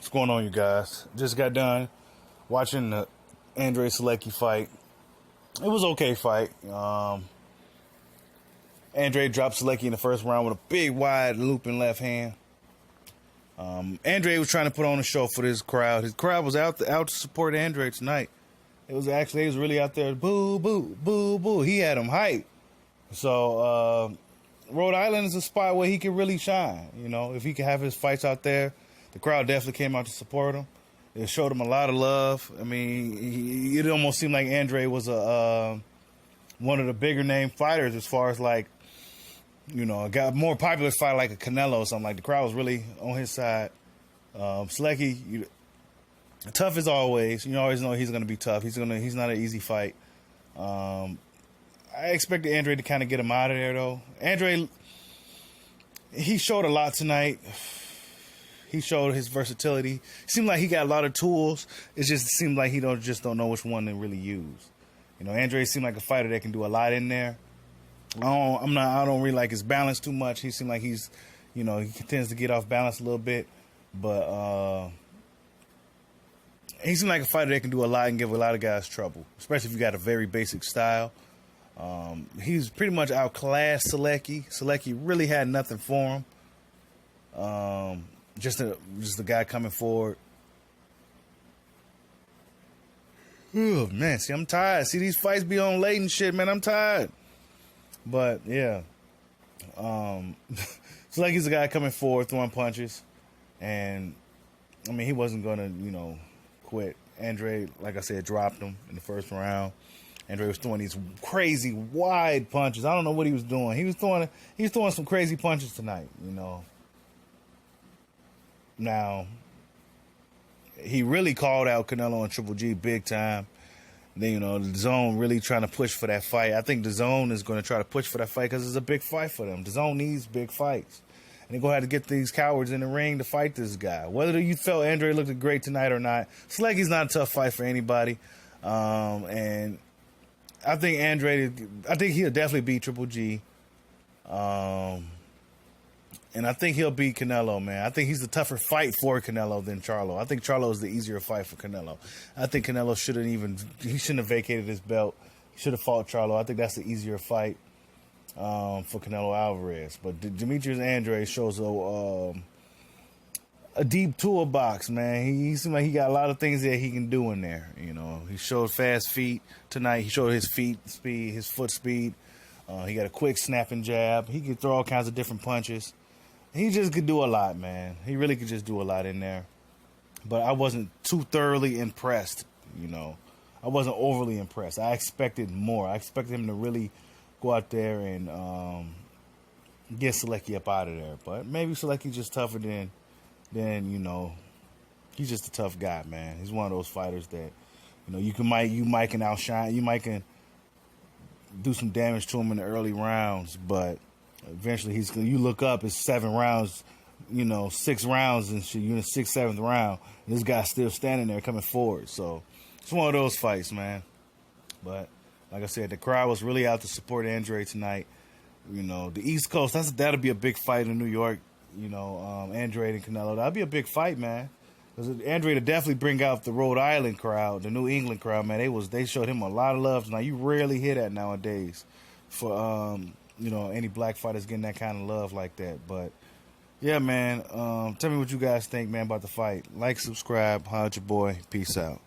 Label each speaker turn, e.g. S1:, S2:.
S1: What's going on, you guys? Just got done watching the Andrade Sulecki fight. It was an okay fight. Andrade dropped Sulecki in the first round with a big, wide looping left hand. Andrade was trying to put on a show for this crowd. His crowd was out to support Andrade tonight. They was really out there, boo, boo, boo, boo. He had them hyped. So Rhode Island is a spot where he can really shine. You know, if he can have his fights out there. The crowd definitely came out to support him. It showed him a lot of love. I mean, it almost seemed like Andrade was one of the bigger name fighters as far as like, you know, a more popular fighter like a Canelo or something. Like the crowd was really on his side. Sulecki, tough as always. You always know he's going to be tough. He's not an easy fight. I expected Andrade to kind of get him out of there though. Andrade, he showed a lot tonight. He showed his versatility. Seemed like he got a lot of tools. It just seemed like he don't know which one to really use. You know, Andrade seemed like a fighter that can do a lot in there. I don't really like his balance too much. He seemed like he's, you know, he tends to get off balance a little bit, but he seemed like a fighter that can do a lot and give a lot of guys trouble, especially if you got a very basic style. He's pretty much outclassed Sulecki. Sulecki really had nothing for him. Just a guy coming forward. Oh man, see, I'm tired. See, these fights be on late and shit, man. I'm tired. But yeah, Sulecki's a guy coming forward, throwing punches, and I mean, he wasn't gonna, you know, quit. Andrade, like I said, dropped him in the first round. Andrade was throwing these crazy wide punches. I don't know what he was doing. He was throwing some crazy punches tonight, you know. Now, he really called out Canelo and Triple G big time. Then, you know, the Zone really trying to push for that fight. I think the Zone is going to try to push for that fight because it's a big fight for them. The Zone needs big fights. And they're going to have to get these cowards in the ring to fight this guy. Whether you felt Andrade looked great tonight or not, Sulecki's not a tough fight for anybody. And I think he'll definitely beat Triple G. And I think he'll beat Canelo, man. I think he's the tougher fight for Canelo than Charlo. I think Charlo is the easier fight for Canelo. I think Canelo shouldn't have vacated his belt. He should have fought Charlo. I think that's the easier fight for Canelo Alvarez. But Demetrius Andrade shows a deep toolbox, man. He seems like he got a lot of things that he can do in there. You know, he showed fast feet tonight. He showed his feet speed, his foot speed. He got a quick snapping jab. He can throw all kinds of different punches. He just could do a lot, man. He really could just do a lot in there. But I wasn't too thoroughly impressed, you know. I wasn't overly impressed. I expected more. I expected him to really go out there and get Sulecki up out of there. But maybe Sulecki's just tougher than you know. He's just a tough guy, man. He's one of those fighters that, you know, you might can outshine. You might can do some damage to him in the early rounds, but eventually you look up, it's 7 rounds, you know, 6 rounds and shit. You're in the 6th, 7th round. And this guy's still standing there coming forward. So it's one of those fights, man. But like I said, the crowd was really out to support Andrade tonight. You know, the East Coast, that'll be a big fight in New York. You know, Andrade and Canelo. That'll be a big fight, man. Because Andrade will definitely bring out the Rhode Island crowd, the New England crowd, man. They showed him a lot of love tonight. You rarely hear that nowadays for you know, any black fighters getting that kind of love like that. But yeah, man, tell me what you guys think, man, about the fight. Like, subscribe, holla at your boy. Peace out.